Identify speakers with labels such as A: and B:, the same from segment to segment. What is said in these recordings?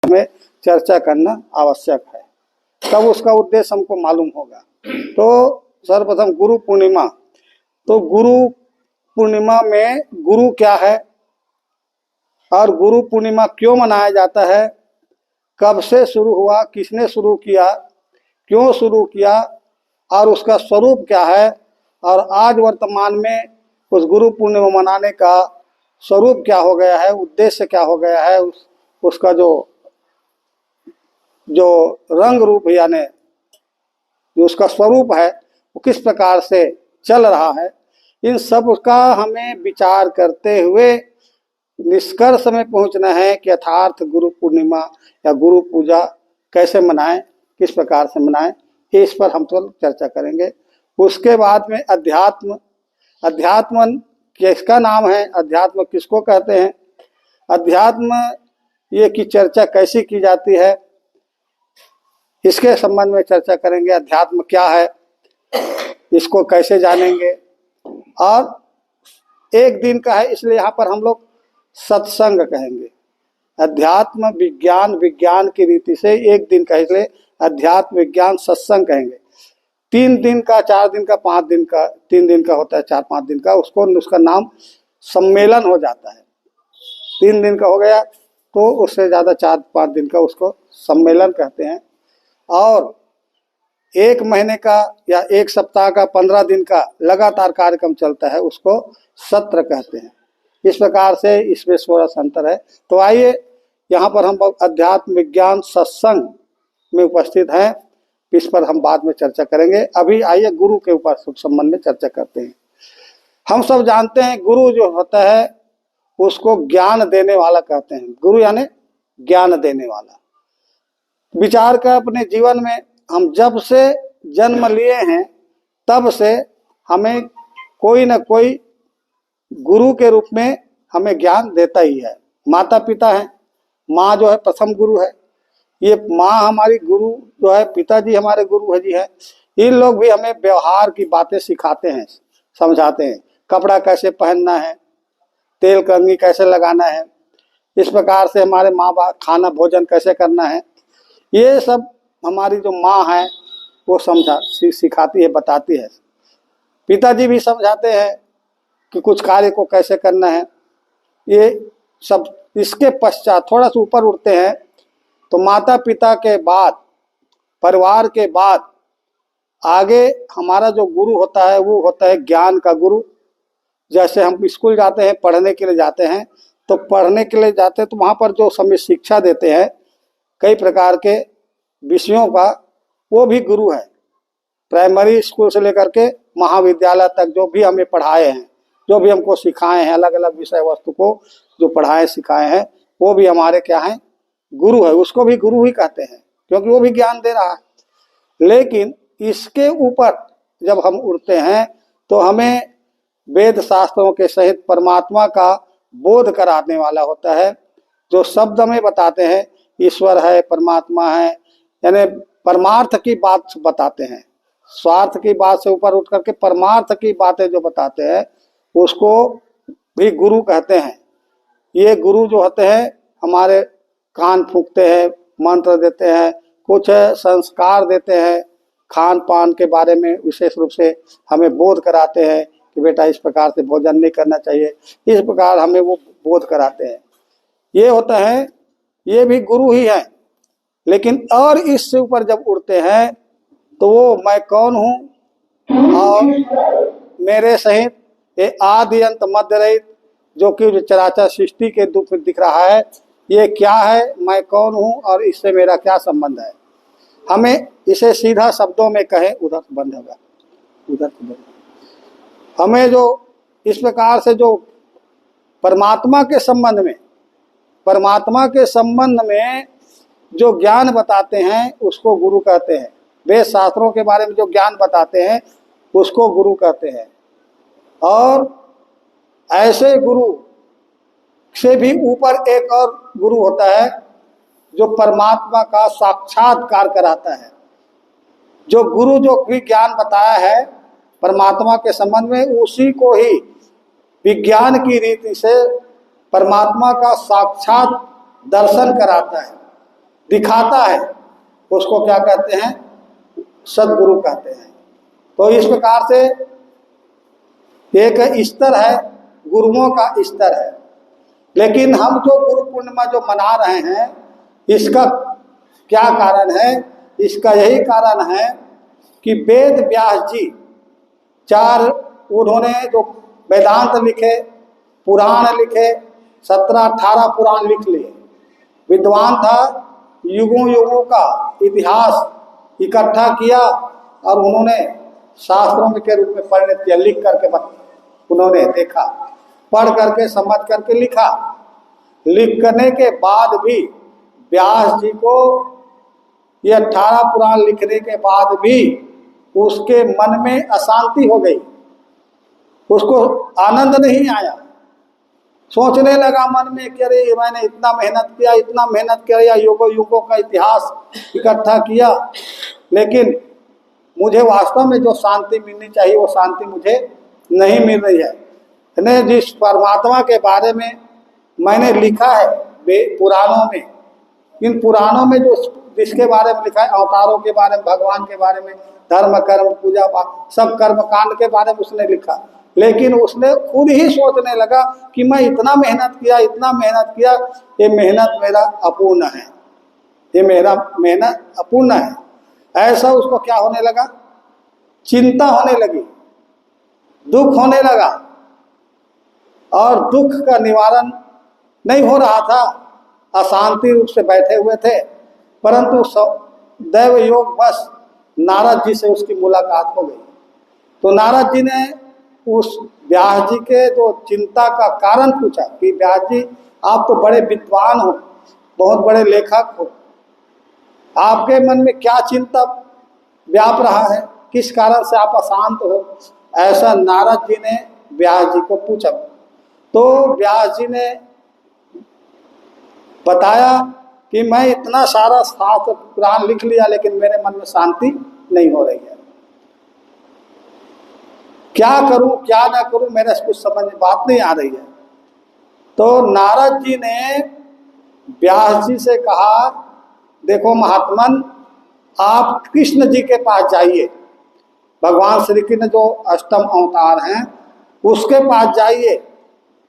A: में चर्चा करना आवश्यक है, तब उसका उद्देश्य हमको मालूम होगा। तो सर्वप्रथम गुरु पूर्णिमा। तो गुरु पूर्णिमा में गुरु क्या है और गुरु पूर्णिमा क्यों मनाया जाता है, कब से शुरू हुआ, किसने शुरू किया, क्यों शुरू किया और उसका स्वरूप क्या है, और आज वर्तमान में उस गुरु पूर्णिमा मनाने का स्वरूप क्या हो गया है, उद्देश्य क्या हो गया है, उसका जो रंग रूप यानी जो उसका स्वरूप है वो किस प्रकार से चल रहा है, इन सब का हमें विचार करते हुए निष्कर्ष में पहुंचना है कि यथार्थ गुरु पूर्णिमा या गुरु पूजा कैसे मनाएं, किस प्रकार से मनाएं, इस पर हम तो चर्चा करेंगे। उसके बाद में अध्यात्म। अध्यात्म किसका नाम है, अध्यात्म किसको कहते हैं, अध्यात्म ये की चर्चा कैसी की जाती है, इसके संबंध में चर्चा करेंगे। अध्यात्म क्या है, इसको कैसे जानेंगे। और एक दिन का है इसलिए यहाँ पर हम लोग सत्संग कहेंगे। अध्यात्म विज्ञान, विज्ञान की रीति से एक दिन का, इसलिए अध्यात्म विज्ञान सत्संग कहेंगे। 3 दिन का, 4 दिन का, 5 दिन का, 3 दिन का होता है, 4-5 दिन का, उसका नाम सम्मेलन हो जाता है। 3 दिन का हो गया तो उससे ज़्यादा 4-5 दिन का उसको सम्मेलन कहते हैं। और 1 महीने का या 1 सप्ताह का, 15 दिन का लगातार कार्यक्रम चलता है, उसको सत्र कहते हैं। इस प्रकार से इसमें 16 अंतर है। तो आइए यहाँ पर हम अध्यात्म विज्ञान सत्संग में उपस्थित हैं, इस पर हम बाद में चर्चा करेंगे। अभी आइए गुरु के ऊपर संबंध में चर्चा करते हैं। हम सब जानते हैं गुरु जो होता है उसको ज्ञान देने वाला कहते हैं। गुरु यानी ज्ञान देने वाला। विचार कर अपने जीवन में, हम जब से जन्म लिए हैं तब से हमें कोई न कोई गुरु के रूप में हमें ज्ञान देता ही है। माता पिता हैं, माँ जो है प्रथम गुरु है, ये माँ हमारी गुरु जो है, पिताजी हमारे गुरु है जी है। इन लोग भी हमें व्यवहार की बातें सिखाते हैं, समझाते हैं, कपड़ा कैसे पहनना है, तेल कंघी कैसे लगाना है, इस प्रकार से हमारे माँ बाप खाना भोजन कैसे करना है, ये सब हमारी जो माँ है वो सिखाती है, बताती है। पिताजी भी समझाते हैं कि कुछ कार्य को कैसे करना है, ये सब। इसके पश्चात थोड़ा सा ऊपर उठते हैं तो माता पिता के बाद, परिवार के बाद आगे हमारा जो गुरु होता है वो होता है ज्ञान का गुरु। जैसे हम स्कूल जाते हैं, पढ़ने के लिए जाते हैं, तो पढ़ने के लिए जाते हैं तो वहाँ पर जो हमें शिक्षा देते हैं कई प्रकार के विषयों का, वो भी गुरु है। प्राइमरी स्कूल से लेकर के महाविद्यालय तक जो भी हमें पढ़ाए हैं, जो भी हमको सिखाए हैं, अलग अलग विषय वस्तु को जो पढ़ाए सिखाए हैं, वो भी हमारे क्या हैं, गुरु है। उसको भी गुरु ही कहते हैं क्योंकि वो भी ज्ञान दे रहा है। लेकिन इसके ऊपर जब हम उठते हैं तो हमें वेद शास्त्रों के सहित परमात्मा का बोध कराने वाला होता है, जो शब्द में बताते हैं ईश्वर है, परमात्मा है, यानी परमार्थ की बात बताते हैं। स्वार्थ की बात से ऊपर उठ करके परमार्थ की बातें जो बताते हैं उसको भी गुरु कहते हैं। ये गुरु जो होते हैं हमारे कान फूंकते हैं, मंत्र देते हैं, कुछ संस्कार देते हैं, खान पान के बारे में विशेष रूप से हमें बोध कराते हैं कि बेटा इस प्रकार से भोजन नहीं करना चाहिए, इस प्रकार हमें वो बोध कराते हैं। ये होता है, ये भी गुरु ही है। लेकिन और इससे ऊपर जब उड़ते हैं तो वो मैं कौन हूँ और मेरे सहित ये आदि अंत मध्य रहित जो कि चराचर सृष्टि के रूप में दिख रहा है, ये क्या है, मैं कौन हूँ और इससे मेरा क्या संबंध है। हमें इसे सीधा शब्दों में कहें, उधर बंद होगा, उधर बंद। हमें जो इस प्रकार से जो परमात्मा के संबंध में जो ज्ञान बताते हैं उसको गुरु कहते हैं। वेद शास्त्रों के बारे में जो ज्ञान बताते हैं उसको गुरु कहते हैं। और ऐसे गुरु से भी ऊपर एक और गुरु होता है जो परमात्मा का साक्षात्कार कराता है। जो गुरु जो भी ज्ञान बताया है परमात्मा के संबंध में, उसी को ही विज्ञान की रीति से परमात्मा का साक्षात दर्शन कराता है। दिखाता है उसको क्या कहते हैं, सद्गुरु कहते हैं। तो इस प्रकार से एक स्तर है, गुरुओं का स्तर है। लेकिन हम जो गुरु पूर्णिमा जो मना रहे हैं, इसका क्या कारण है? इसका यही कारण है कि वेद व्यास जी चार, उन्होंने जो वेदांत लिखे, पुराण लिखे, 17-18 पुराण लिख लिए। विद्वान था, युगों युगों का इतिहास इकट्ठा किया और उन्होंने शास्त्रों के रूप में परिणत किया, लिख करके उन्होंने देखा, पढ़ करके समझ करके लिखा। लिखने के बाद भी व्यास जी को ये 18 पुराण लिखने के बाद भी उसके मन में अशांति हो गई, उसको आनंद नहीं आया। सोचने लगा मन में कि अरे मैंने इतना मेहनत किया, इतना मेहनत किया, युगों युगों का इतिहास इकट्ठा किया, लेकिन मुझे वास्तव में जो शांति मिलनी चाहिए वो शांति मुझे नहीं मिल रही है। मैंने जिस परमात्मा के बारे में मैंने लिखा है पुराणों में, इन पुराणों में जो जिसके बारे में लिखा है, अवतारों के बारे में, भगवान के बारे में, धर्म कर्म पूजा पाठ सब कर्म कांड के बारे में उसने लिखा। लेकिन उसने खुद ही सोचने लगा कि मैं इतना मेहनत किया, इतना मेहनत किया, ये मेहनत मेरा अपूर्ण है, ये मेरा मेहनत अपूर्ण है। ऐसा उसको क्या होने लगा, चिंता होने लगी, दुख होने लगा, और दुख का निवारण नहीं हो रहा था। अशांति रूप से बैठे हुए थे, परंतु दैव योग बस नारद जी से उसकी मुलाकात हो गई। तो नारद जी ने उस व्यास जी के जो चिंता का कारण पूछा कि व्यास जी आप तो बड़े विद्वान हो, बहुत बड़े लेखक हो, आपके मन में क्या चिंता व्याप रहा है, किस कारण से आप अशांत हो? ऐसा नारद जी ने व्यास जी को पूछा। तो व्यास जी ने बताया कि मैं इतना सारा शास्त्र पुराण लिख लिया, लेकिन मेरे मन में शांति नहीं हो रही है, क्या करूं क्या ना करूं, मेरे कुछ समझ में बात नहीं आ रही है। तो नारद जी ने व्यास जी से कहा, देखो महात्मन, आप कृष्ण जी के पास जाइए, भगवान श्री कृष्ण जो अष्टम अवतार हैं उसके पास जाइए,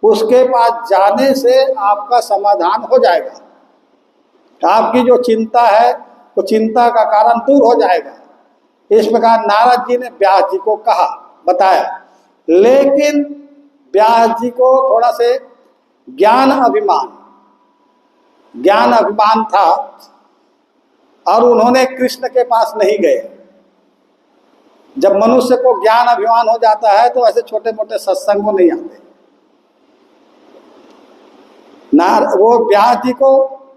A: उसके पास जाने से आपका समाधान हो जाएगा, आपकी जो चिंता है वो चिंता का कारण दूर हो जाएगा। इस प्रकार नारद जी ने व्यास जी को कहा, बताया। लेकिन व्यास जी को थोड़ा से ज्ञान अभिमान था और उन्होंने कृष्ण के पास नहीं गए। जब मनुष्य को ज्ञान अभिमान हो जाता है तो ऐसे छोटे मोटे सत्संगों नहीं आते। वो व्यास जी को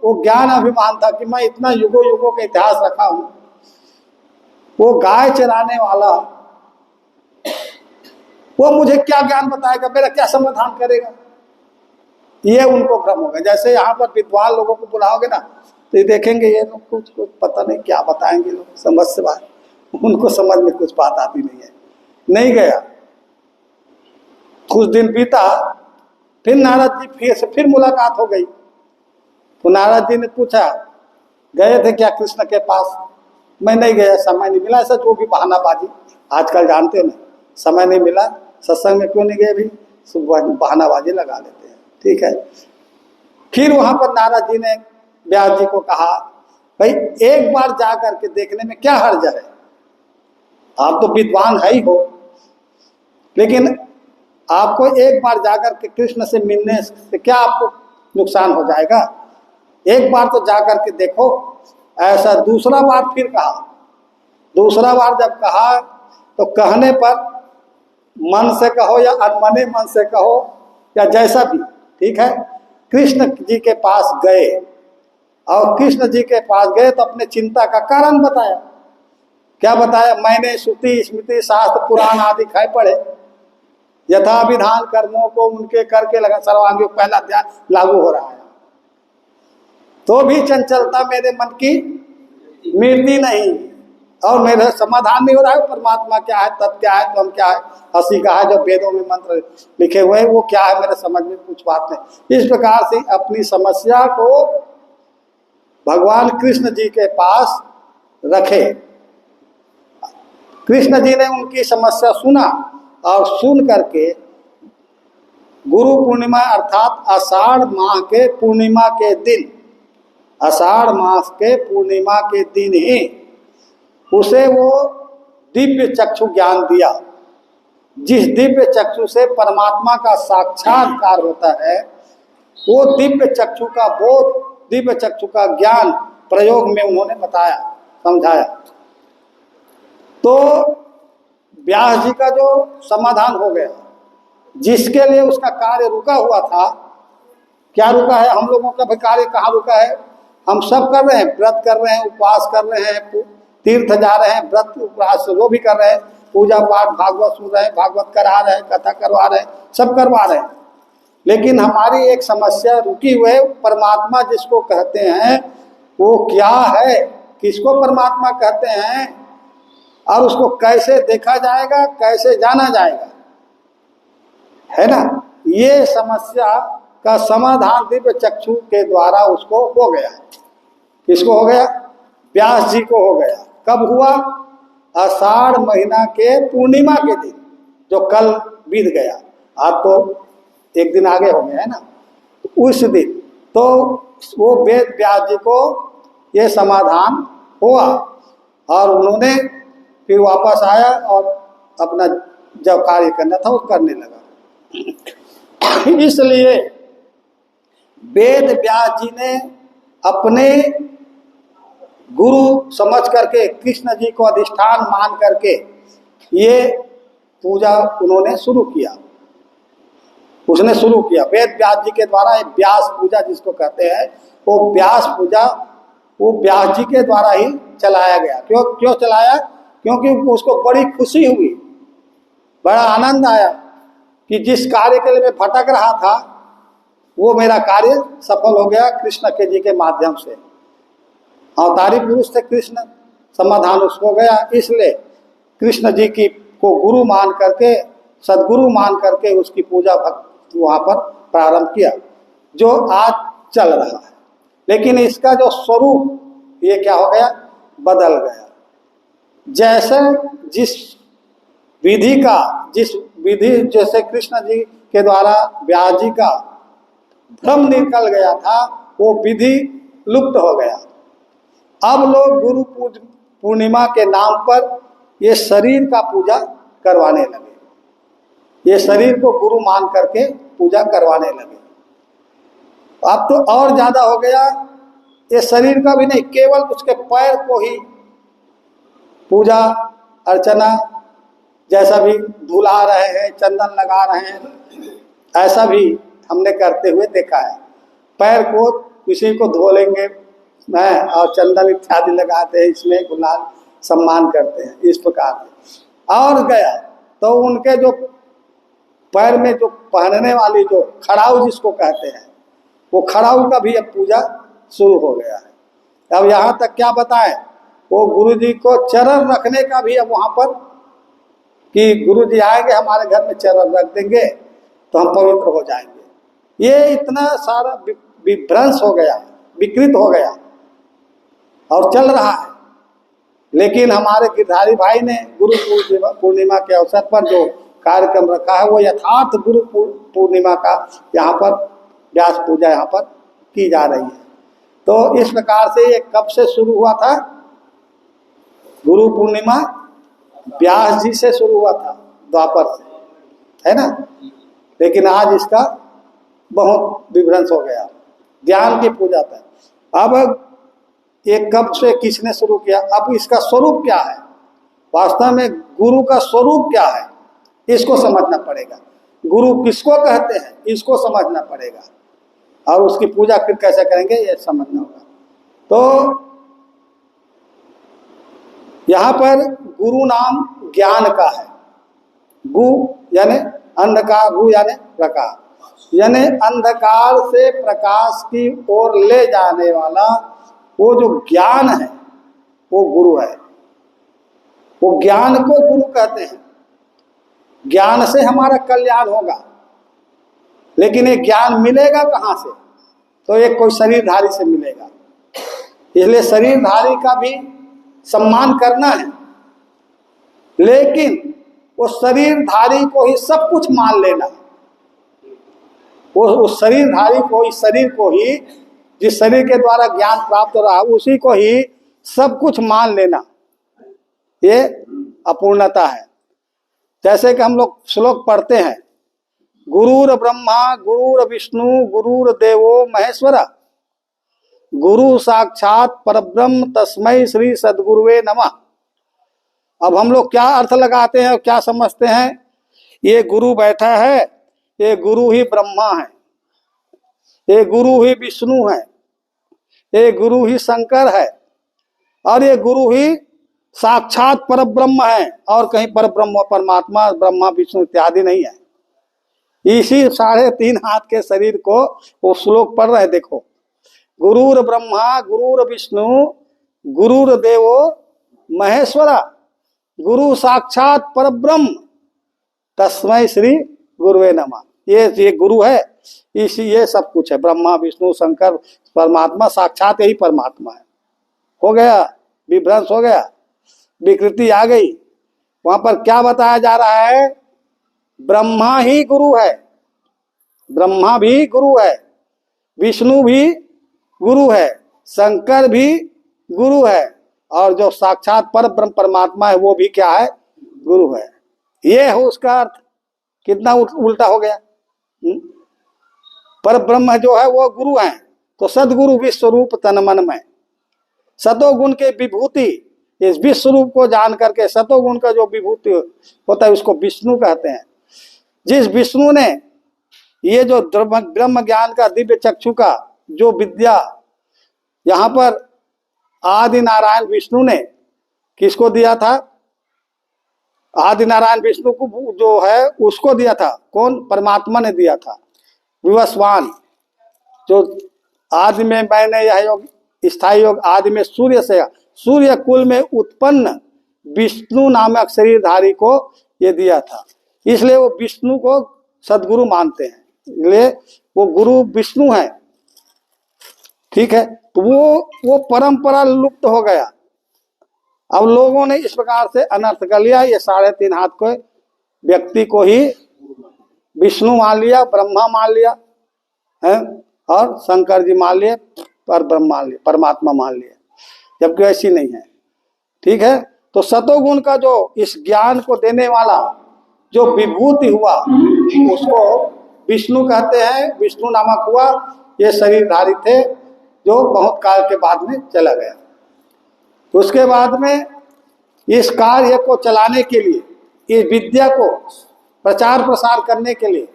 A: वो ज्ञान अभिमान था कि मैं इतना युगों युगों का इतिहास रखा हूं, वो गाय चराने वाला, वो मुझे क्या ज्ञान बताएगा, मेरा क्या समाधान करेगा, ये उनको भ्रम होगा। जैसे यहाँ पर विद्वान लोगों को बुलाओगे ना तो ये देखेंगे ये लोग कुछ पता नहीं क्या बताएंगे, लोग समझ से बाहर, उनको समझ में कुछ बात आती नहीं है। नहीं गया, कुछ दिन बीता, फिर नारद जी फिर मुलाकात हो गई। तो नारद जी ने पूछा, गए थे क्या कृष्ण के पास? मैं नहीं गया, समय नहीं मिला। ऐसा जो भी बहानाबाजी आजकल जानते हो ना, समय नहीं मिला, सत्संग में क्यों नहीं गए भी, सुबह बहानाबाजी लगा लेते हैं, ठीक है। फिर वहां पर नारद जी ने व्यास जी को कहा, भाई एक बार जा करके देखने में क्या हर्ज है, आप तो विद्वान है ही हो, लेकिन आपको एक बार जाकर के कृष्ण से मिलने से क्या आपको नुकसान हो जाएगा, एक बार तो जाकर के देखो। ऐसा दूसरा बार फिर कहा। दूसरा बार जब कहा तो कहने पर मन से कहो या अनमने मन से कहो या जैसा भी, ठीक है, कृष्ण जी के पास गए और कृष्ण जी के पास गए तो अपने चिंता का कारण बताया। क्या बताया? मैंने श्रुति स्मृति शास्त्र पुराण आदि खाए पढ़े, यथा विधान कर्मों को उनके करके लगा, सर्वांगी पहला अध्याय लागू हो रहा है, तो भी चंचलता मेरे मन की मिटती नहीं और मेरा समाधान नहीं हो रहा है। परमात्मा क्या है, तत्व क्या है, त्वम क्या है, हंसी का है, जो वेदों में मंत्र लिखे हुए हैं वो क्या है, मेरे समझ में कुछ बात नहीं। इस प्रकार से अपनी समस्या को भगवान कृष्ण जी के पास रखे। कृष्ण जी ने उनकी समस्या सुना और सुन करके गुरु पूर्णिमा अर्थात आषाढ़ माह के पूर्णिमा के दिन, आषाढ़ मास के पूर्णिमा के दिन ही उसे वो दिव्य चक्षु ज्ञान दिया। जिस दिव्य चक्षु से परमात्मा का साक्षात्कार होता है, वो दिव्य चक्षु का बोध, दिव्य चक्षु का ज्ञान प्रयोग में उन्होंने बताया, समझाया। तो व्यास जी का जो समाधान हो गया, जिसके लिए उसका कार्य रुका हुआ था, क्या रुका है? हम लोगों का भी कार्य कहाँ रुका है? हम सब कर रहे हैं, व्रत कर रहे हैं, उपवास कर रहे हैं, तीर्थ जा रहे हैं, व्रत उपवास वो भी कर रहे हैं, पूजा पाठ भागवत सुन रहे हैं, भागवत करा रहे हैं, कथा करवा रहे हैं, सब करवा रहे हैं। लेकिन हमारी एक समस्या रुकी हुई है। परमात्मा जिसको कहते हैं वो क्या है, किसको परमात्मा कहते हैं, और उसको कैसे देखा जाएगा, कैसे जाना जाएगा, है ना? ये समस्या का समाधान दिव्य चक्षु के द्वारा उसको हो गया। किसको हो गया? व्यास जी को हो गया। कब हुआ? आषाढ़ महीना के पूर्णिमा के दिन, जो कल बीत गया। आज तो एक दिन आगे हो गया है ना, उस दिन तो वो वेद व्यास जी को ये समाधान हुआ और उन्होंने फिर वापस आया और अपना जब कार्य करना था वो करने लगा। इसलिए वेद व्यास जी ने अपने गुरु समझ करके, कृष्ण जी को अधिष्ठान मान करके ये पूजा उन्होंने शुरू किया। उसने शुरू किया वेद व्यास जी के द्वारा। व्यास पूजा जिसको कहते हैं, वो व्यास पूजा वो व्यास जी के द्वारा ही चलाया गया। क्यों चलाया? क्योंकि उसको बड़ी खुशी हुई, बड़ा आनंद आया कि जिस कार्य के लिए मैं भटक रहा था वो मेरा कार्य सफल हो गया कृष्ण के जी के माध्यम से। अवतारी पुरुष थे कृष्ण, समाधान उसको गया। इसलिए कृष्ण जी की को गुरु मान करके, सदगुरु मान करके उसकी पूजा भक्त वहाँ पर प्रारंभ किया, जो आज चल रहा है। लेकिन इसका जो स्वरूप ये क्या हो गया? बदल गया। जैसे जिस विधि जैसे कृष्ण जी के द्वारा व्यास जी का भ्रम निकल गया था, वो विधि लुप्त हो गया। अब लोग गुरु पूर्णिमा के नाम पर ये शरीर का पूजा करवाने लगे, ये शरीर को गुरु मान करके पूजा करवाने लगे। अब तो और ज्यादा हो गया, ये शरीर का भी नहीं, केवल उसके पैर को ही पूजा अर्चना, जैसा भी धुला रहे हैं, चंदन लगा रहे हैं, ऐसा भी हमने करते हुए देखा है। पैर को किसी को धो लेंगे और चंदन इत्यादि लगाते हैं, इसमें गुलाल सम्मान करते हैं, इस प्रकार से। और गया तो उनके जो पैर में जो पहनने वाली जो खड़ाऊ जिसको कहते हैं, वो खड़ाऊ का भी अब पूजा शुरू हो गया है। अब यहाँ तक क्या बताएं, वो गुरु जी को चरण रखने का भी अब वहाँ पर, कि गुरु जी आएंगे हमारे घर में चरण रख देंगे तो हम पवित्र हो जाएंगे। ये इतना सारा विभ्रंश हो गया, विकृत हो गया और चल रहा है। लेकिन हमारे गिरधारी भाई ने गुरु पूर्णिमा के अवसर पर जो कार्यक्रम रखा है, वो यथार्थ गुरु पूर्णिमा का यहाँ पर व्यास पूजा यहाँ पर की जा रही है। तो इस प्रकार से ये कब से शुरू हुआ था? गुरु पूर्णिमा व्यास जी से शुरू हुआ था, द्वापर से, है ना। लेकिन आज इसका बहुत विभ्रंश हो गया, ज्ञान की पूजा था। अब ये कब से किसने शुरू किया? अब इसका स्वरूप क्या है, वास्तव में गुरु का स्वरूप क्या है, इसको समझना पड़ेगा। गुरु किसको कहते हैं, इसको समझना पड़ेगा, और उसकी पूजा फिर कैसे करेंगे ये समझना होगा। तो यहाँ पर गुरु नाम ज्ञान का है। गु यानी अंधकार, गु यानी प्रकाश, यानी अंधकार से प्रकाश की ओर ले जाने वाला वो जो ज्ञान है वो गुरु है। वो ज्ञान को गुरु कहते हैं। ज्ञान से हमारा कल्याण होगा, लेकिन ये ज्ञान मिलेगा कहाँ से? तो एक कोई शरीरधारी से मिलेगा। इसलिए शरीरधारी का भी सम्मान करना है, लेकिन वो शरीरधारी को ही सब कुछ मान लेना, वो उस शरीरधारी को, इस शरीर को ही, जिस शरीर के द्वारा ज्ञान प्राप्त हो रहा है उसी को ही सब कुछ मान लेना, ये अपूर्णता है। जैसे कि हम लोग श्लोक पढ़ते हैं, गुरुर ब्रह्मा गुरुर विष्णु गुरुर देवो महेश्वरा गुरु साक्षात परब्रह्म तस्मै श्री सद्गुरुवे नमः। अब हम लोग क्या अर्थ लगाते हैं और क्या समझते हैं, ये गुरु बैठा है, ये गुरु ही ब्रह्मा है, ये गुरु ही विष्णु है, ये गुरु ही शंकर है, और ये गुरु ही साक्षात परब्रह्म है, और कहीं परब्रह्म परमात्मा ब्रह्मा विष्णु इत्यादि नहीं है। इसी 3.5 हाथ के शरीर को वो श्लोक पढ़ रहे, देखो, गुरुर ब्रह्मा गुरुर विष्णु गुरुर देवो महेश्वरा गुरु साक्षात परब्रह्म तस्मै श्री गुरुवे नमः। ये गुरु है, इसी ये सब कुछ है, ब्रह्मा विष्णु शंकर परमात्मा साक्षात यही परमात्मा है। हो गया, विभ्रंश हो गया, विकृति आ गई। वहां पर क्या बताया जा रहा है, ब्रह्मा ही गुरु है, ब्रह्मा भी गुरु है, विष्णु भी गुरु है, शंकर भी गुरु है, और जो साक्षात पर ब्रह्म परमात्मा है वो भी क्या है, गुरु है। ये है उसका अर्थ। कितना उल्टा हो गया। पर ब्रह्म जो है वो गुरु है, तो सदगुरु विश्व रूप तन मन में, सतोगुण के विभूति, इस विश्व रूप को जान करके सतोगुण का जो विभूति होता है उसको विष्णु कहते हैं। जिस विष्णु ने ये जो ब्रह्म ज्ञान का दिव्य चक्षु का जो विद्या यहाँ पर आदि नारायण विष्णु ने किसको दिया था, आदि नारायण विष्णु को जो है उसको दिया था, कौन, परमात्मा ने दिया था। विवस्वान जो आदि में मैंने यह योग स्थायी योग आदि में सूर्य से, सूर्य कुल में उत्पन्न विष्णु नामक शरीरधारी को ये दिया था, इसलिए वो विष्णु को सदगुरु मानते हैं, इसलिए वो गुरु विष्णु है। ठीक है, तो वो परंपरा लुप्त हो गया। अब लोगों ने इस प्रकार से अनर्थ कर लिया, ये 3.5 हाथ को व्यक्ति को ही विष्णु मान लिया, ब्रह्मा मान लिया है, और शंकर जी मान लिए, पर ब्रह्म मान लिया, परमात्मा मान लिया, जबकि ऐसी नहीं है। ठीक है, तो सतोगुण का जो इस ज्ञान को देने वाला जो विभूति हुआ उसको विष्णु कहते हैं, विष्णु नामक हुआ। ये शरीरधारी थे जो बहुत काल के बाद में चला गया। तो उसके बाद में इस कार्य को चलाने के लिए, इस विद्या को प्रचार प्रसार करने के लिए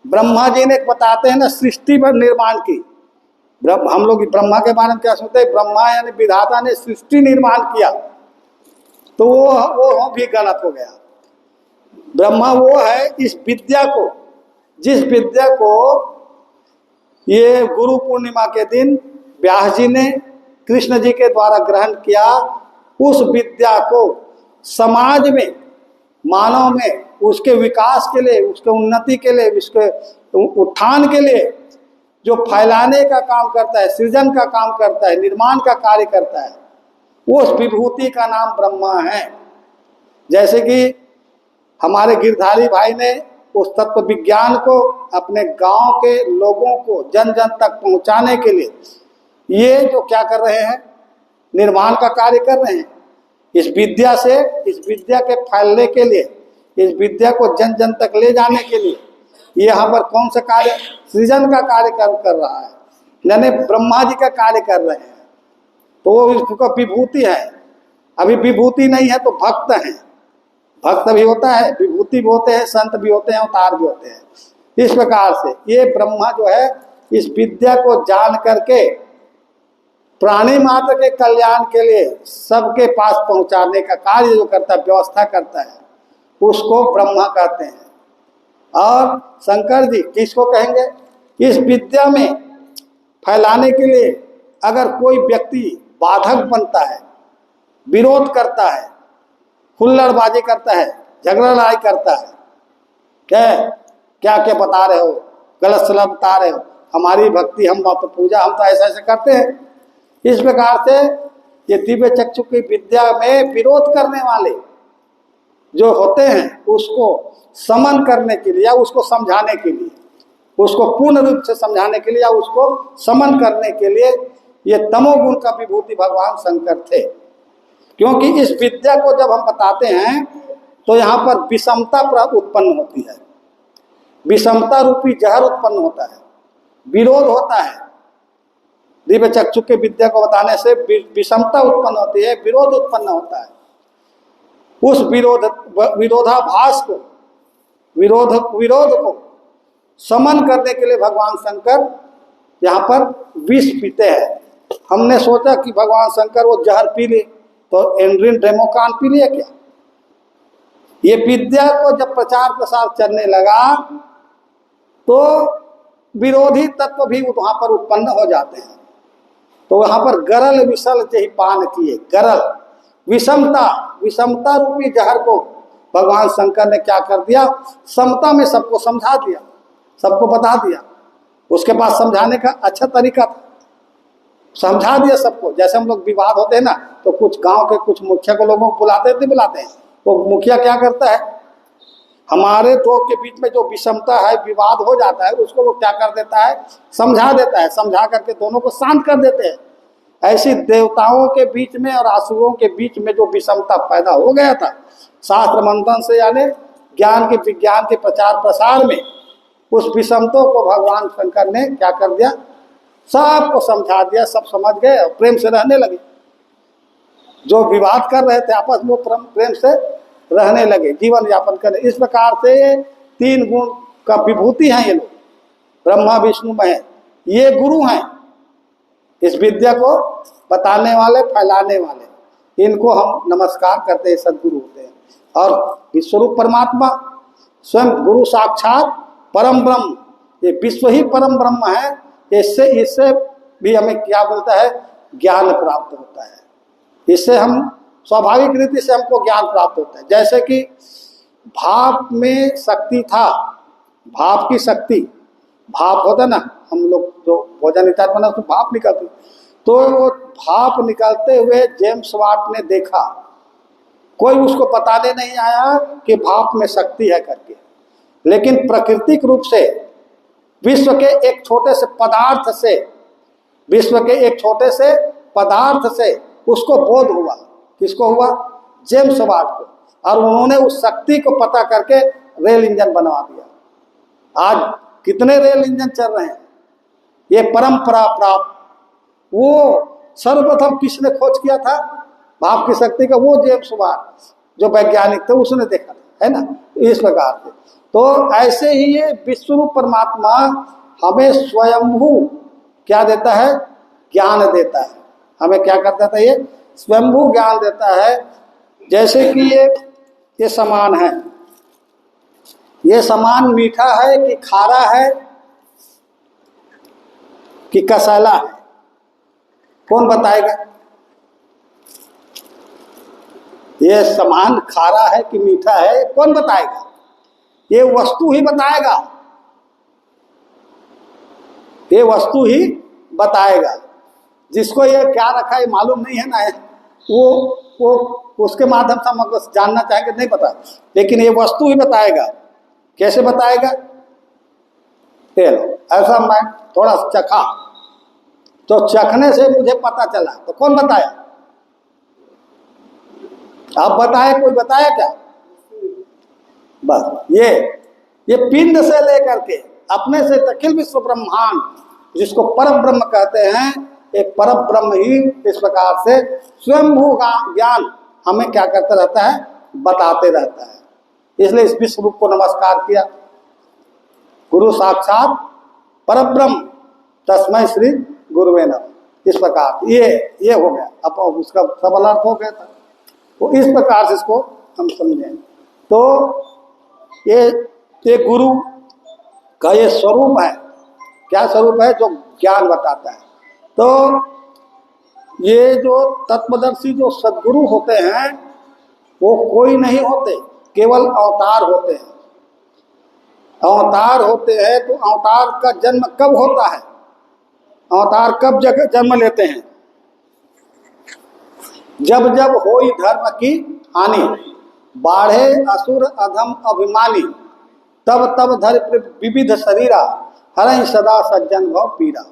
A: ब्रह्मा जी ने बताते हैं ना, सृष्टि पर निर्माण की। हम लोग ब्रह्मा के बारे में क्या सोचते हैं, ब्रह्मा यानी विधाता ने सृष्टि निर्माण किया, तो वो भी गलत हो गया। ब्रह्मा वो है इस विद्या को, जिस विद्या को ये गुरु पूर्णिमा के दिन व्यास जी ने कृष्ण जी के द्वारा ग्रहण किया, उस विद्या को समाज में, मानव में, उसके विकास के लिए, उसके उन्नति के लिए, उसके उत्थान के लिए जो फैलाने का काम करता है, सृजन का काम करता है, निर्माण का कार्य करता है, उस विभूति का नाम ब्रह्मा है। जैसे कि हमारे गिरधारी भाई ने उस तत्व विज्ञान को अपने गांव के लोगों को जन जन तक पहुंचाने के लिए ये जो क्या कर रहे हैं, निर्माण का कार्य कर रहे हैं। इस विद्या से, इस विद्या के फैलने के लिए, इस विद्या को जन जन तक ले जाने के लिए ये यहाँ पर कौन सा कार्य, सृजन का कार्य कर रहा है, यानी ब्रह्मा जी का कार्य कर रहे हैं। तो वो इसका विभूति है। अभी विभूति नहीं है तो भक्त हैं, भक्त भी होता है, विभूति भी होते हैं, संत भी होते हैं, अवतार भी होते हैं। इस प्रकार से ये ब्रह्मा जो है इस विद्या को जान करके प्राणी मात्र के कल्याण के लिए सबके पास पहुंचाने का कार्य जो करता है, व्यवस्था करता है, उसको ब्रह्मा कहते हैं। और शंकर जी किसको कहेंगे, इस विद्या में फैलाने के लिए अगर कोई व्यक्ति बाधक बनता है, विरोध करता है, हुल्लड़बाजी करता है, झगड़ा लड़ाई करता है, क्या क्या बता रहे हो, गलत सलत बता रहे हो, हमारी भक्ति, हम तो पूजा, हम तो ऐसा ऐसा करते हैं, इस प्रकार से ये दिव्य चक्षु की विद्या में विरोध करने वाले जो होते हैं उसको समन करने के लिए या उसको समझाने के लिए, उसको पूर्ण रूप से समझाने के लिए या उसको समन करने के लिए ये तमोगुण का विभूति भगवान शंकर थे। क्योंकि इस विद्या को जब हम बताते हैं तो यहाँ पर विषमता उत्पन्न होती है, विषमता रूपी जहर उत्पन्न होता है, विरोध होता है। दिव्य चक्षु के विद्या को बताने से विषमता उत्पन्न होती है, विरोध उत्पन्न होता है। उस विरोधाभास को, विरोध को समन करने के लिए भगवान शंकर यहाँ पर विष पीते हैं। हमने सोचा कि भगवान शंकर वो जहर पी लिए तो एंड्रिन डेमोकान पी लिए क्या? ये विद्या को जब प्रचार प्रसार चलने लगा तो विरोधी तत्व भी वहां पर उत्पन्न हो जाते हैं। तो वहां पर गरल विशल जही पान किए, गरल विषमता रूपी जहर को भगवान शंकर ने क्या कर दिया, समता में सबको समझा दिया, सबको बता दिया। उसके पास समझाने का अच्छा तरीका था, समझा दिया सबको। जैसे हम लोग विवाद होते हैं ना तो कुछ गांव के कुछ मुखिया को लोगों को बुलाते हैं, तो मुखिया क्या करता है, हमारे दो के बीच में जो विषमता है, विवाद हो जाता है, उसको वो क्या कर देता है, समझा देता है, समझा करके दोनों को शांत कर देते हैं। ऐसी देवताओं के बीच में और असुरों के बीच में जो विषमता पैदा हो गया था शास्त्र मंथन से, यानी ज्ञान के विज्ञान के प्रचार प्रसार में, उस विषमता को भगवान शंकर ने क्या कर दिया, सबको समझा दिया, सब समझ गए और प्रेम से रहने लगे। जो विवाद कर रहे थे आपस में प्रेम से रहने लगे, जीवन यापन करने। इस प्रकार से तीन गुण का विभूति हैं ये लोग, ब्रह्मा विष्णु महेश, ये गुरु हैं इस विद्या को बताने वाले, फैलाने वाले। इनको हम नमस्कार करते हैं, सदगुरु होते हैं। और विश्वरूप परमात्मा स्वयं गुरु साक्षात परम ब्रह्म, ये विश्व ही परम ब्रह्म है। इससे भी हमें क्या बोलता है, ज्ञान प्राप्त होता है। इससे हम स्वाभाविक रीति से हमको ज्ञान प्राप्त होता है। जैसे कि भाप में शक्ति था, भाप की शक्ति, भाप होता ना, हम लोग जो भोजन इत्यादि बना उसमें भाप निकलती, तो वो भाप निकलते हुए जेम्स वाट ने देखा, कोई उसको बताने नहीं आया कि भाप में शक्ति है करके। लेकिन प्राकृतिक रूप से विश्व के एक छोटे से पदार्थ से, विश्व के एक छोटे से पदार्थ से उसको बोध हुआ। किसको हुआ? जेम्स वाट को। और उन्होंने उस शक्ति को पता करके रेल इंजन बनवा दिया। आज कितने रेल इंजन चल रहे हैं, ये परंपरा प्राप्त। वो सर्वप्रथम किसने खोज किया था भाप की शक्ति का? वो जेम्स वाट, जो वैज्ञानिक थे, उसने देखा था, है ना। इस प्रकार से तो ऐसे ही ये विश्वरूप परमात्मा हमें स्वयंभू क्या देता है, ज्ञान देता है। हमें क्या करता था, ये स्वयंभू ज्ञान देता है। जैसे कि ये समान है, ये समान मीठा है कि खारा है कि कसैला है, कौन बताएगा? ये समान खारा है कि मीठा है, कौन बताएगा? ये वस्तु ही बताएगा, ये वस्तु ही बताएगा। जिसको ये क्या रखा है मालूम नहीं है ना, वो उसके माध्यम से हम जानना चाहेंगे, नहीं पता, लेकिन ये वस्तु ही बताएगा। कैसे बताएगा? ऐसा मैं थोड़ा चखा तो चखने से मुझे पता चला, तो कौन बताया? आप बताए, कोई बताया क्या? बस ये पिंड से लेकर के अपने से अखिल विश्व ब्रह्मांड, जिसको परम ब्रह्म कहते हैं, एक परम ब्रह्म ही इस प्रकार से स्वयंभू ज्ञान हमें क्या करता रहता है, बताते रहता है। इसलिए इस विश्व रूप को नमस्कार किया। गुरु साक्षात परम ब्रह्म तस्मै श्री गुरुवे नमः। इस प्रकार ये हो गया, अब उसका सबल अर्थ हो गया था। तो इस प्रकार से इसको हम समझें। तो ये गुरु का ये स्वरूप है। क्या स्वरूप है? जो ज्ञान बताता है। तो ये जो तत्वदर्शी जो सद्गुरु होते हैं वो कोई नहीं होते, केवल अवतार होते हैं। अवतार होते हैं तो अवतार का जन्म कब होता है? अवतार कब जन्म लेते हैं? जब जब होई धर्म की हानि, बाढ़े असुर अधम अभिमानी, तब तब धर विविध शरीरा, हरहि सदा सज्जन भव पीरा।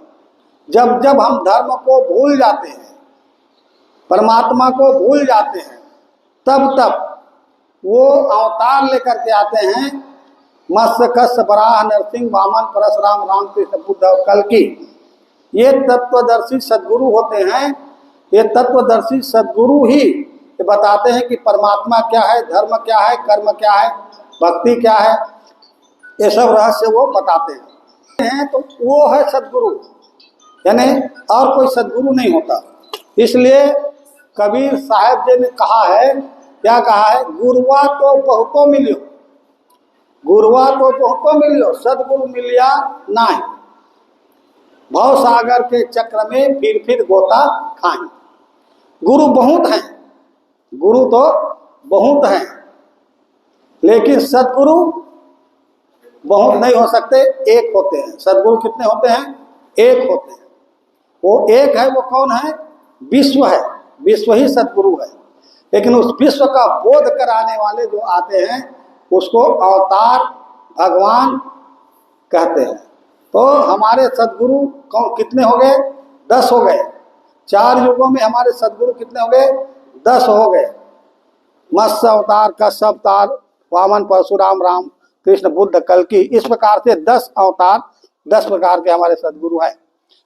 A: जब जब हम धर्म को भूल जाते हैं, परमात्मा को भूल जाते हैं, तब तब वो अवतार लेकर के आते हैं, मत्स्य कस्य वराह नरसिंह वामन परशुराम राम कृष्ण बुद्ध और कल्कि। ये तत्वदर्शी सद्गुरु होते हैं। ये तत्वदर्शी सद्गुरु ही बताते हैं कि परमात्मा क्या है, धर्म क्या है, कर्म क्या है, भक्ति क्या है, ये सब रहस्य वो बताते हैं। तो वो है सद्गुरु, यानी और कोई सद्गुरु नहीं होता। इसलिए कबीर साहब जी ने कहा है, क्या कहा है, गुरुआ तो बहुतो मिलियो, गुरुआ तो बहुतो मिलियो, सदगुरु मिलिया नाही, भव सागर के चक्र में फिर गोता खाएं। गुरु बहुत हैं, गुरु तो बहुत हैं, लेकिन सदगुरु बहुत नहीं हो सकते, एक होते हैं। सदगुरु कितने होते हैं? एक होते हैं। वो एक है, वो कौन है? विश्व है, विश्व ही सदगुरु है। लेकिन उस विश्व का बोध कराने वाले जो आते हैं उसको अवतार भगवान कहते हैं। तो हमारे सदगुरु कौन कितने हो गए? 10 हो गए। 4 युगों में हमारे सदगुरु कितने हो गए? 10 हो गए। मत्स्य अवतार, कश्यप अवतार, वामन, परशुराम, राम कृष्ण बुद्ध कल्कि, इस प्रकार से 10 अवतार, 10 प्रकार के हमारे सदगुरु हैं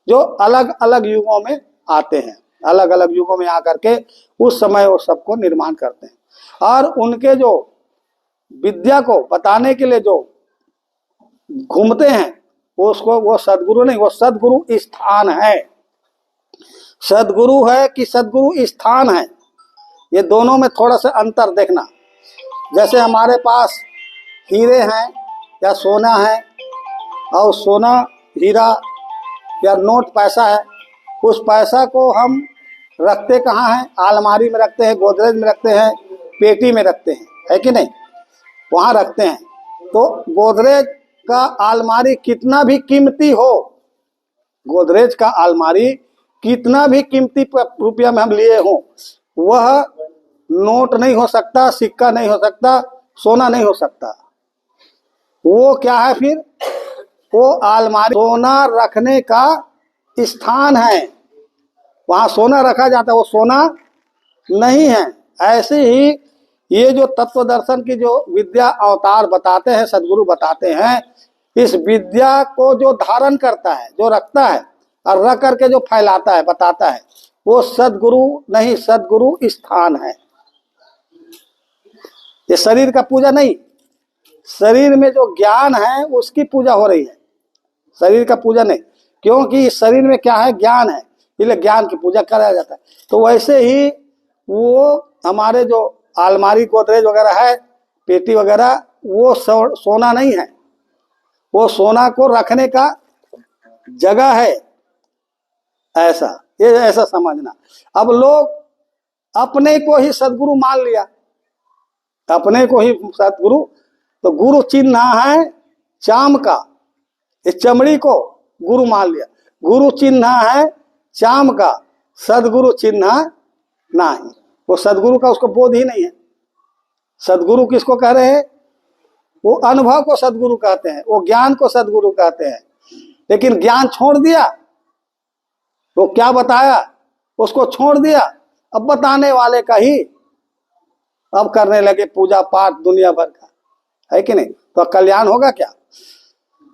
A: जो अलग अलग युगों में आते हैं। अलग अलग युगों में आकर के उस समय वो सबको निर्माण करते हैं। और उनके जो विद्या को बताने के लिए जो घूमते हैं उसको वो सदगुरु नहीं, वो सदगुरु स्थान है। सदगुरु है कि सदगुरु स्थान है, ये दोनों में थोड़ा सा अंतर देखना। जैसे हमारे पास हीरे हैं या सोना है, और सोना हीरा या नोट पैसा है, उस पैसा को हम रखते कहाँ हैं? अलमारी में रखते हैं, गोदरेज में रखते हैं, पेटी में रखते हैं, है कि नहीं? वहाँ रखते हैं। तो गोदरेज का अलमारी कितना भी कीमती हो, गोदरेज का अलमारी कितना भी कीमती रुपया में हम लिए हो, वह नोट नहीं हो सकता, सिक्का नहीं हो सकता, सोना नहीं हो सकता। वो क्या है फिर? वो अलमारी सोना रखने का स्थान है, वहां सोना रखा जाता है, वो सोना नहीं है। ऐसे ही ये जो तत्व दर्शन की जो विद्या अवतार बताते हैं, सदगुरु बताते हैं, इस विद्या को जो धारण करता है, जो रखता है और रख करके जो फैलाता है, बताता है, वो सदगुरु नहीं, सदगुरु स्थान है। ये शरीर का पूजा नहीं, शरीर में जो ज्ञान है उसकी पूजा हो रही है, शरीर का पूजा नहीं। क्योंकि इस शरीर में क्या है? ज्ञान है, इसलिए ज्ञान की पूजा कराया जाता है। तो वैसे ही वो हमारे जो अलमारी, गोदरेज वगैरह है, पेटी वगैरह, वो सोना नहीं है, वो सोना को रखने का जगह है। ऐसा, ये ऐसा समझना। अब लोग अपने को ही सदगुरु मान लिया, अपने को ही सदगुरु। तो गुरु चिन्ह है चाम का, इस चमड़ी को गुरु मान लिया। गुरु चिन्ह है चाम का, सदगुरु चिन्ह नहीं। वो सदगुरु का उसको बोध ही नहीं है। सदगुरु किसको कह रहे हैं? वो अनुभव को सदगुरु कहते हैं, वो ज्ञान को सदगुरु कहते हैं। लेकिन ज्ञान छोड़ दिया, वो क्या बताया उसको छोड़ दिया, अब बताने वाले का ही अब करने लगे पूजा पाठ दुनिया भर का, है कि नहीं? तो कल्याण होगा क्या?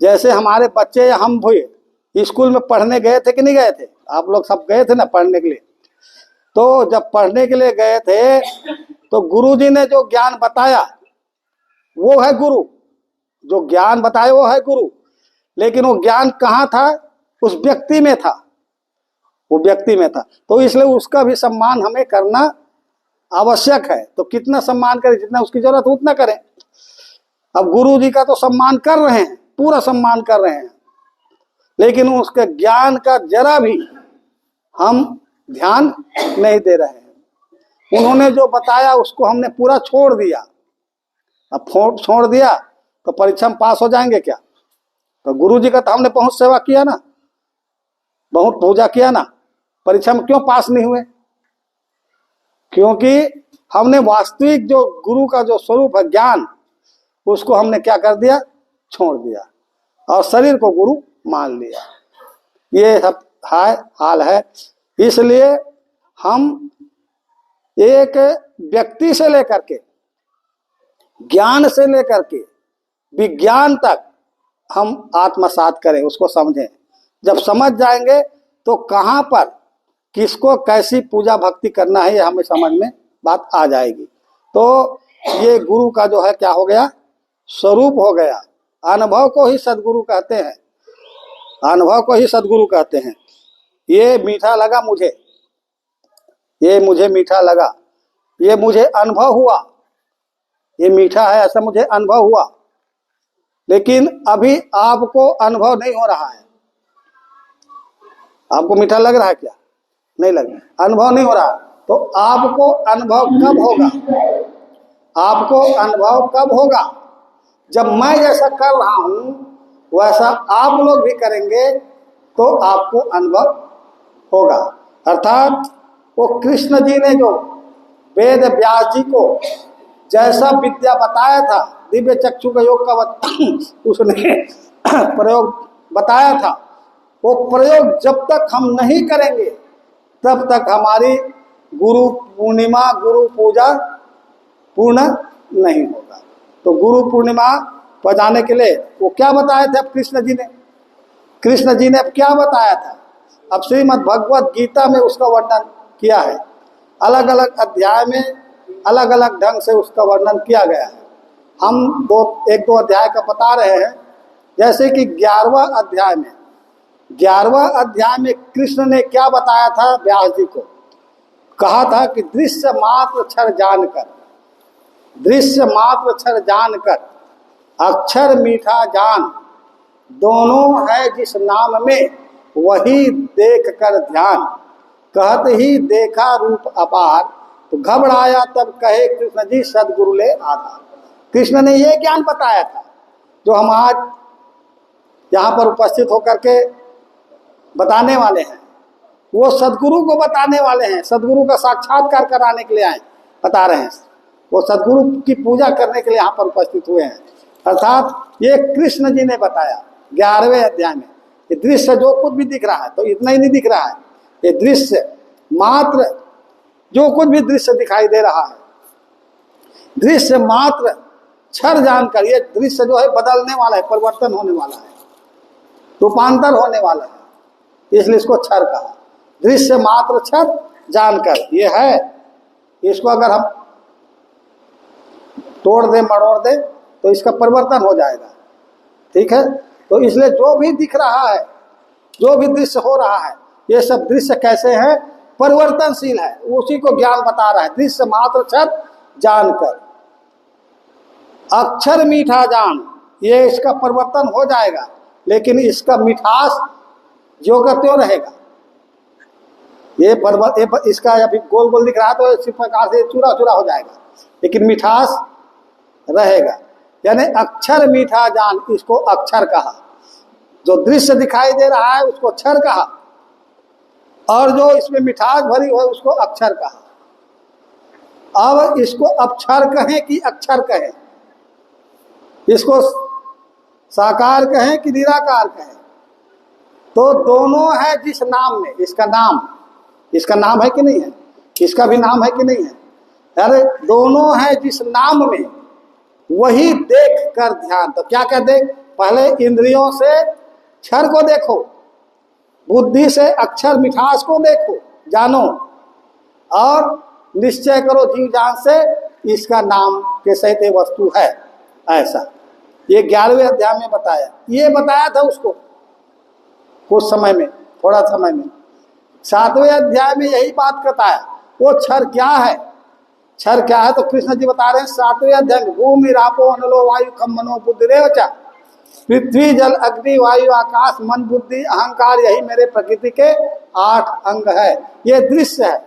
A: जैसे हमारे बच्चे या हम हुए स्कूल में पढ़ने गए थे कि नहीं गए थे? आप लोग सब गए थे ना पढ़ने के लिए। तो जब पढ़ने के लिए गए थे तो गुरुजी ने जो ज्ञान बताया वो है गुरु, जो ज्ञान बताया वो है गुरु। लेकिन वो ज्ञान कहाँ था? उस व्यक्ति में था, वो व्यक्ति में था। तो इसलिए उसका भी सम्मान हमें करना आवश्यक है। तो कितना सम्मान करें? जितना उसकी जरूरत उतना करें। अब गुरु जी का तो सम्मान कर रहे हैं, पूरा सम्मान कर रहे हैं, लेकिन उसके ज्ञान का जरा भी हम ध्यान नहीं दे रहे हैं। उन्होंने जो बताया उसको हमने पूरा छोड़ दिया। अब छोड़ दिया तो परीक्षा में पास हो जाएंगे क्या? तो गुरु जी का तो हमने बहुत सेवा किया ना, बहुत पूजा किया ना, परीक्षा में क्यों पास नहीं हुए? क्योंकि हमने वास्तविक जो गुरु का जो स्वरूप है ज्ञान, उसको हमने क्या कर दिया, छोड़ दिया और शरीर को गुरु मान लिया। ये सब हाल है। इसलिए हम एक व्यक्ति से लेकर के ज्ञान से लेकर के विज्ञान तक हम आत्मसात करें, उसको समझें। जब समझ जाएंगे तो कहाँ पर किसको कैसी पूजा भक्ति करना है, ये हमें समझ में बात आ जाएगी। तो ये गुरु का जो है क्या हो गया, स्वरूप हो गया। अनुभव को ही सदगुरु कहते हैं, अनुभव को ही सदगुरु कहते हैं। ये मीठा लगा मुझे, ये मुझे मीठा लगा, ये मुझे अनुभव हुआ, ये मीठा है ऐसा मुझे अनुभव हुआ, लेकिन अभी आपको अनुभव नहीं हो रहा है। आपको मीठा लग रहा है क्या? नहीं लग रहा, अनुभव नहीं हो रहा। तो आपको अनुभव कब होगा? आपको अनुभव कब होगा? जब मैं जैसा कर रहा हूं वैसा आप लोग भी करेंगे तो आपको अनुभव होगा। अर्थात वो कृष्ण जी ने जो वेद व्यास जी को जैसा विद्या बताया था, दिव्य चक्षु का योग का उसने प्रयोग बताया था, वो प्रयोग जब तक हम नहीं करेंगे तब तक हमारी गुरु पूर्णिमा, गुरु पूजा पूर्ण नहीं होगा। तो गुरु पूर्णिमा बजाने के लिए वो क्या बताए थे अब कृष्ण जी ने? कृष्ण जी ने अब क्या बताया था? अब श्रीमद् भगवत गीता में उसका वर्णन किया है। अलग अलग अध्याय में अलग अलग ढंग से उसका वर्णन किया गया है। हम एक दो अध्याय का बता रहे हैं। जैसे कि 11वां अध्याय में, 11वां अध्याय में कृष्ण ने क्या बताया था? व्यास जी को कहा था कि दृश्य मात्र क्षर जानकर, दृश्य मात्र क्षर जानकर अक्षर मीठा जान, दोनों है जिस नाम में वही देख कर ध्यान, कहत ही देखा रूप अपार, तो घबराया तब कहे कृष्ण जी सदगुरु ले आधार। कृष्ण ने ये ज्ञान बताया था जो हम आज यहाँ पर उपस्थित होकर के बताने वाले हैं, वो सदगुरु को बताने वाले हैं। सदगुरु का साक्षात्कार कराने के लिए आए, बता रहे हैं। वो सदगुरु की पूजा करने के लिए यहाँ पर उपस्थित हुए हैं। अर्थात ये कृष्ण जी ने बताया 11वें अध्याय में। ये दृश्य जो कुछ भी दिख रहा है, तो इतना ही नहीं दिख रहा है, ये दृश्य मात्र जो कुछ भी दृश्य दिखाई दे रहा है, दृश्य मात्र क्षर जानकर, ये दृश्य जो है बदलने वाला है, परिवर्तन होने वाला है, रूपांतर होने वाला है, इसलिए इसको क्षर कहा। दृश्य मात्र क्षर जानकर ये है। इसको अगर हम तोड़ दे मरोड़ दे तो इसका परिवर्तन हो जाएगा। ठीक है, तो इसलिए जो भी दिख रहा है, जो भी दृश्य हो रहा है, ये सब दृश्य कैसे है? परिवर्तनशील है। उसी को ज्ञान बता रहा है। दृश्य मात्र क्षर जानकर अक्षर मीठा जान, ये इसका परिवर्तन हो जाएगा, लेकिन इसका मिठास जो का त्यों रहेगा। ये इसका अभी गोल गोल दिख रहा है तो इसी प्रकार से चूरा चूरा हो जाएगा, लेकिन मिठास रहेगा। यानी अक्षर मीठा जान, इसको अक्षर कहा। जो दृश्य दिखाई दे रहा है उसको अक्षर कहा, और जो इसमें मिठास भरी हो उसको अक्षर कहा। अब इसको अक्षर कहें कि अक्षर कहें, इसको साकार कहें कि निराकार कहें, तो दोनों है जिस नाम में। इसका नाम है कि नहीं है? इसका भी नाम है कि नहीं है? अरे दोनों है जिस नाम में वही देख कर ध्यान। तो क्या क्या देख? पहले इंद्रियों से क्षर को देखो, बुद्धि से अक्षर मिठास को देखो, जानो, और निश्चय करो जीव जान से इसका नाम के सहित वस्तु है। ऐसा ये 11वें अध्याय में बताया। ये बताया था उसको कुछ समय में, थोड़ा समय में। 7वें अध्याय में यही बात बताया। वो क्षर क्या है? क्षर क्या है? तो कृष्ण जी बता रहे हैं 7वें अध्याय में, भूमि रापो अनलो वायु खम मनो बुद्धिरेव च, पृथ्वी जल अग्नि वायु आकाश मन बुद्धि अहंकार, यही मेरे प्रकृति के 8 अंग है। ये दृश्य है।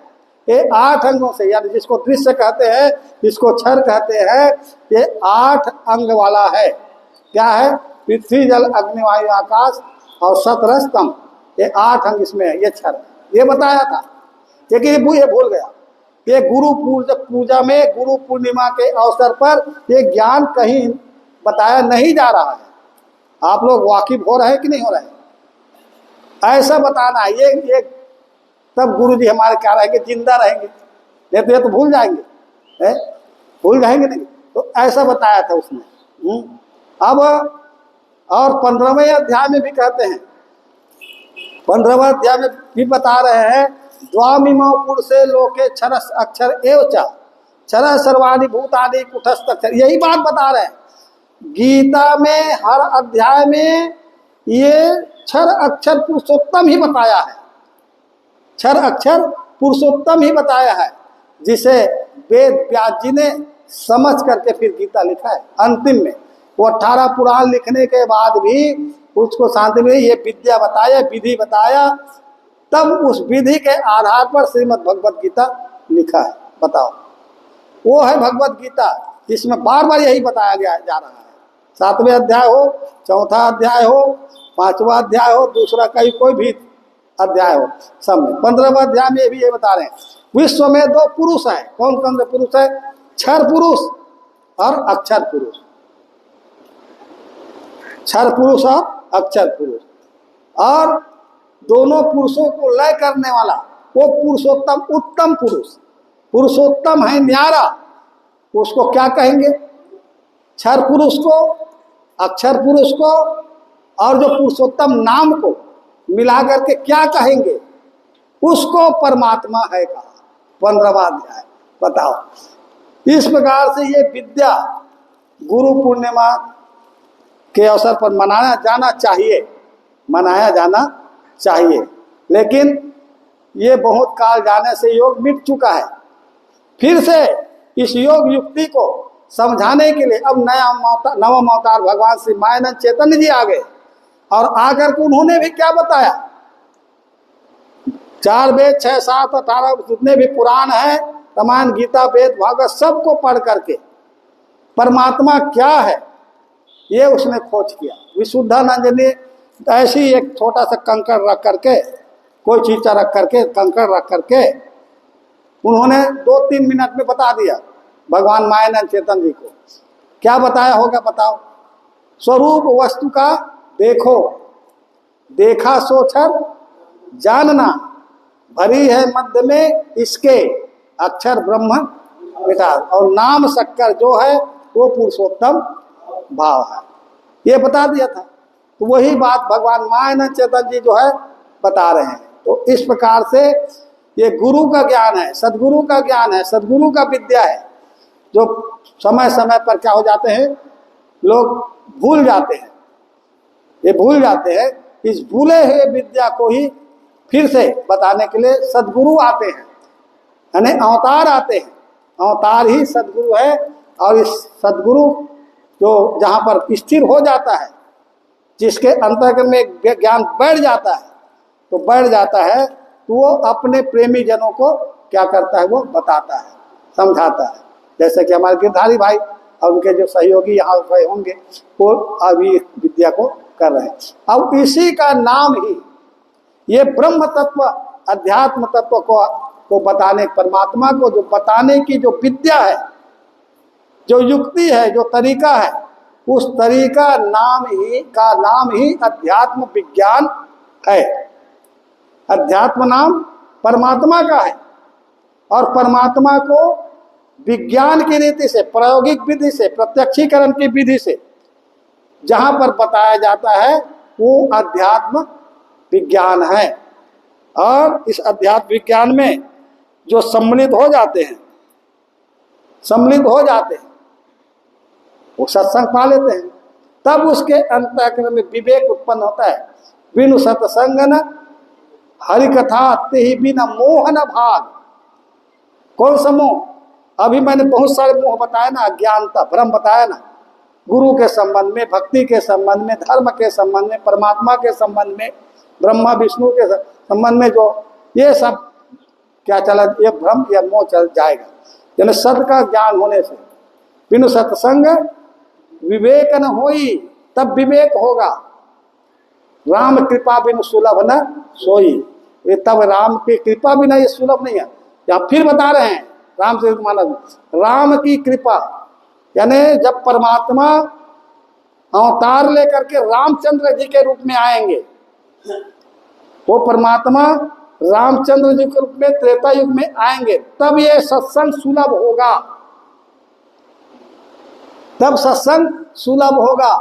A: ये 8 अंगों से, यानी जिसको दृश्य कहते हैं, जिसको क्षर कहते हैं, ये 8 अंग वाला है। क्या है? पृथ्वी जल अग्नि वायु आकाश और सतरस्तम, ये 8 अंग इसमें है। ये क्षर ये बताया था, लेकिन ये भूल गया। ये गुरु पूजा में गुरु पूर्णिमा के अवसर पर ये ज्ञान कहीं बताया नहीं जा रहा है। आप लोग वाकिफ हो रहे हैं कि नहीं हो रहे हैं? ऐसा बताना है। ये तब गुरु जी हमारे क्या रहेंगे, जिंदा रहेंगे, नहीं तो ये तो भूल जाएंगे, है? भूल जाएंगे नहीं। तो ऐसा बताया था उसने। अब और 15वें अध्याय में भी कहते हैं, 15वें अध्याय में भी बता रहे हैं, द्वामिमो पुरुषे लोके क्षर अक्षर एव च क्षर सर्वाणि भूतानि कुटस्थ अक्षर। यही बात बता रहे हैं। गीता में हर अध्याय में ये क्षर अक्षर पुरुषोत्तम ही बताया है। क्षर अक्षर पुरुषोत्तम ही बताया है, जिसे वेद व्यास जी ने समझ करके फिर गीता लिखा है। अंतिम में वो 18 पुराण लिखने के बाद भी उसको शांति में ये विद्या बताया, विधि बताया, तब उस विधि के आधार पर श्रीमद् भगवत गीता लिखा है। बताओ, वो है भगवत गीता, जिसमें बार बार यही बताया गया जा रहा है। 7वें अध्याय हो, 4था अध्याय हो, 5वां अध्याय हो, दूसरा कोई भी अध्याय हो, सब में 15वें अध्याय में भी ये बता रहे हैं। विश्व में 2 पुरुष हैं। कौन कौन से पुरुष है? क्षर पुरुष और अक्षर पुरुष। क्षर पुरुष और अक्षर पुरुष, और दोनों पुरुषों को लय करने वाला वो पुरुषोत्तम, उत्तम पुरुष। पुरुषोत्तम है न्यारा, उसको क्या कहेंगे? क्षर पुरुष को, अक्षर पुरुष को, और जो पुरुषोत्तम नाम को मिला करके क्या कहेंगे? उसको परमात्मा है कहा। 15वां अध्याय। बताओ, इस प्रकार से ये विद्या गुरु पूर्णिमा के अवसर पर मनाया जाना चाहिए, मनाया जाना चाहिए। लेकिन ये बहुत काल जाने से योग मिट चुका है। फिर से इस योग युक्ति को समझाने के लिए अब नवम अवतार भगवान श्री मायानंद चैतन्य जी आ गए, और आकर के उन्होंने भी क्या बताया? 4 वेद 6 7 18 जितने भी पुराण हैं, रामायण गीता वेद भागवत सबको पढ़ करके परमात्मा क्या है ये उसने खोज किया। विशुद्धानंद ने ऐसी एक छोटा सा कंकड़ रख करके, कोई चीज़ रख करके, कंकड़ रख करके उन्होंने 2-3 मिनट में बता दिया भगवान मायानंद चेतन जी को। क्या बताया होगा बताओ? स्वरूप वस्तु का देखो, देखा सो क्षर जानना, भरी है मध्य में इसके अक्षर ब्रह्म बेटा, और नाम शक्कर जो है वो पुरुषोत्तम भाव है। ये बता दिया था। तो वही बात भगवान मायानंद चेतन जी जो है बता रहे हैं। तो इस प्रकार से ये गुरु का ज्ञान है, सदगुरु का ज्ञान है, सदगुरु का विद्या है, जो समय समय पर क्या हो जाते हैं, लोग भूल जाते हैं। ये भूल जाते हैं। इस भूले हुए विद्या को ही फिर से बताने के लिए सदगुरु आते हैं, यानी अवतार आते हैं। अवतार ही सदगुरु है। और इस सदगुरु जो जहाँ पर स्थिर हो जाता है, जिसके अंतर्गत में ज्ञान बढ़ जाता है, तो बढ़ जाता है, तो वो अपने प्रेमी जनों को क्या करता है, वो बताता है, समझाता है। जैसे कि हमारे गिरधारी भाई और उनके जो सहयोगी यहाँ पे होंगे, वो अभी विद्या को कर रहे हैं। अब इसी का नाम ही ये ब्रह्म तत्व, अध्यात्म तत्व को बताने, परमात्मा को जो बताने की जो विद्या है, जो युक्ति है, जो तरीका है, उस तरीका नाम ही अध्यात्म विज्ञान है। अध्यात्म नाम परमात्मा का है, और परमात्मा को विज्ञान की रीति से, प्रायोगिक विधि से, प्रत्यक्षीकरण की विधि से जहाँ पर बताया जाता है, वो अध्यात्म विज्ञान है। और इस अध्यात्म विज्ञान में जो सम्मिलित हो जाते हैं, वो सत्संग पा लेते हैं, तब उसके अंतःकरण में विवेक उत्पन्न होता है। बिनु सत्संग न हरि कथा ते ही बिना मोह न भाग। कौन सा मोह? अभी मैंने बहुत सारे मोह बताया ना, अज्ञानता, भ्रम बताया ना, गुरु के संबंध में, भक्ति के संबंध में, धर्म के संबंध में, परमात्मा के संबंध में, ब्रह्मा विष्णु के संबंध में, जो ये सब क्या चला, ये भ्रम या मोह चल जाएगा। यानी सत का ज्ञान होने से, बिनु सत्संग विवेक न होई, तब विवेक होगा। राम कृपा बिनु सुलभ न सोई, ये तब राम की कृपा बिना ये सुलभ नहीं है। या फिर बता रहे हैं रामचरित मानस, राम की कृपा, यानी जब परमात्मा अवतार लेकर के रामचंद्र जी के रूप में आएंगे, वो परमात्मा रामचंद्र जी के रूप में त्रेता युग में आएंगे, तब ये सत्संग सुलभ होगा, तब सत्संग सुलभ होगा।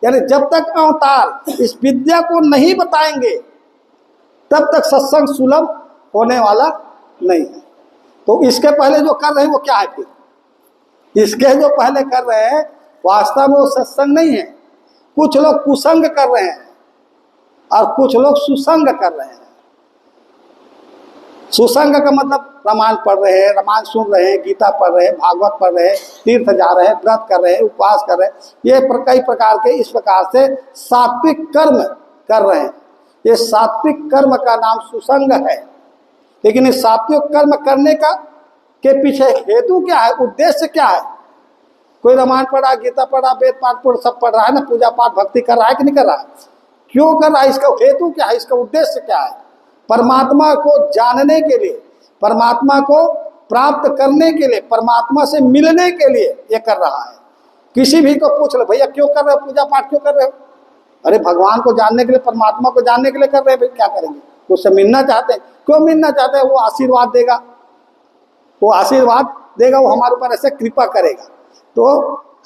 A: यानी जब तक अवतार इस विद्या को नहीं बताएंगे तब तक सत्संग सुलभ होने वाला नहीं है। तो इसके पहले जो कर रहे हैं वो क्या है? फिर इसके जो पहले कर रहे हैं वास्तव में वो सत्संग नहीं है। कुछ लोग कुसंग कर रहे हैं और कुछ लोग सुसंग कर रहे हैं। सुसंग का मतलब रामायण पढ़ रहे हैं, रामायण सुन रहे हैं, गीता पढ़ रहे हैं, भागवत पढ़ रहे हैं, तीर्थ जा रहे हैं, व्रत कर रहे हैं, उपवास कर रहे हैं, ये कई प्रकार के इस प्रकार से सात्विक कर्म कर रहे हैं। ये सात्विक कर्म का नाम सुसंग है। लेकिन इस सात्विक कर्म करने का के पीछे हेतु क्या है, उद्देश्य क्या है? कोई रामायण पढ़ा, गीता पढ़ा, वेद पाठ पढ़ सब पढ़ रहा है ना, पूजा पाठ भक्ति कर रहा है कि नहीं कर रहा है? क्यों कर रहा है? इसका हेतु क्या है, इसका उद्देश्य क्या है? परमात्मा को जानने के लिए, परमात्मा को प्राप्त करने के लिए, परमात्मा से मिलने के लिए ये कर रहा है। किसी भी को पूछ लो, भैया क्यों कर रहे हो पूजा पाठ, क्यों कर रहे हो? अरे भगवान को जानने के लिए, परमात्मा को जानने के लिए कर रहे हैं। भाई क्या करेंगे? उससे मिलना चाहते हैं। क्यों मिलना चाहते हैं? वो आशीर्वाद देगा, वो आशीर्वाद देगा, वो हमारे ऊपर ऐसे कृपा करेगा तो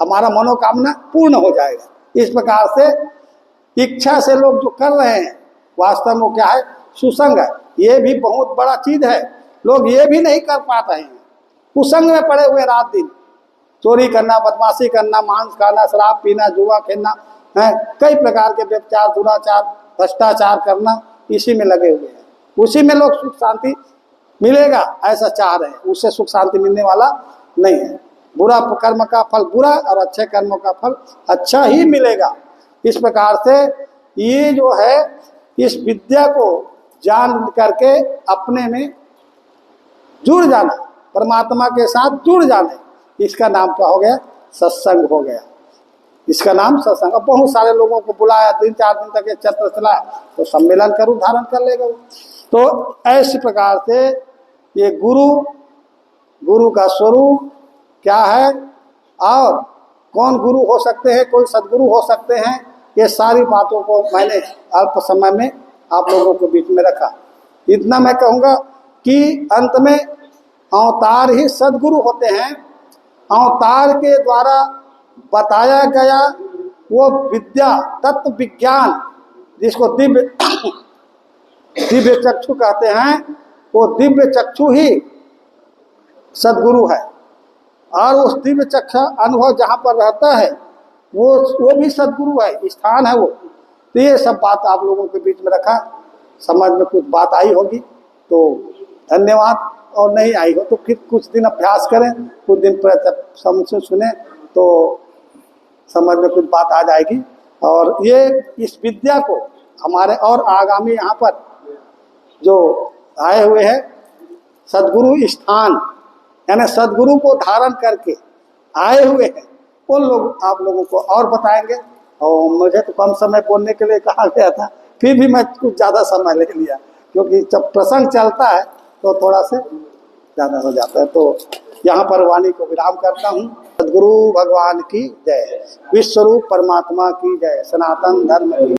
A: हमारा मनोकामना पूर्ण हो जाएगा। इस प्रकार से इच्छा से लोग जो कर रहे हैं वास्तव में क्या है? सुसंग है। ये भी बहुत बड़ा चीज है। लोग ये भी नहीं कर पाते हैं, कुसंग में पड़े हुए रात दिन, चोरी करना, बदमाशी करना, मांस खाना, शराब पीना, जुआ खेलना है, कई प्रकार के व्यभिचार, दुराचार, भ्रष्टाचार करना, इसी में लगे हुए हैं। उसी में लोग सुख शांति मिलेगा ऐसा चाह रहे हैं, उससे सुख शांति मिलने वाला नहीं है। बुरा कर्म का फल बुरा और अच्छे कर्मों का फल अच्छा ही मिलेगा। इस प्रकार से ये जो है इस विद्या को जान करके अपने में जुड़ जाना, परमात्मा के साथ जुड़ जाना, इसका नाम क्या हो गया? सत्संग हो गया। इसका नाम सत्संग। अब बहुत सारे लोगों को बुलाया, 3-4 दिन तक ये चक्र चला, तो सम्मेलन कर रूप धारण कर लेगा। तो ऐसे प्रकार से ये गुरु का स्वरूप क्या है और कौन गुरु हो सकते हैं, कोई सदगुरु हो सकते हैं, ये सारी बातों को मैंने अल्प समय में आप लोगों के बीच में रखा। इतना मैं कहूँगा कि अंत में अवतार ही सदगुरु होते हैं। अवतार के द्वारा बताया गया वो विद्या, तत्व विज्ञान, जिसको दिव्य चक्षु कहते हैं, वो दिव्य चक्षु ही सदगुरु है। और उस दिव्य चक्षु अनुभव जहाँ पर रहता है वो भी सदगुरु है, स्थान है वो। तो ये सब बात आप लोगों के बीच में रखा, समझ में कुछ बात आई होगी तो धन्यवाद, और नहीं आई हो तो फिर कुछ दिन अभ्यास करें, कुछ दिन समझ सुने तो समझ में कुछ बात आ जाएगी। और ये इस विद्या को हमारे और आगामी यहाँ पर जो आए हुए हैं सदगुरु स्थान, यानी सदगुरु को धारण करके आए हुए हैं, उन लोग आप लोगों को और बताएंगे। और मुझे तो कम समय बोलने के लिए कहा गया था, फिर भी मैं कुछ ज़्यादा समय ले लिया, क्योंकि जब प्रसंग चलता है तो थोड़ा से ज़्यादा हो जाता है। तो यहाँ पर वाणी को विराम करता हूँ। सद्गुरु भगवान की जय, विश्वरूप परमात्मा की जय, सनातन धर्म की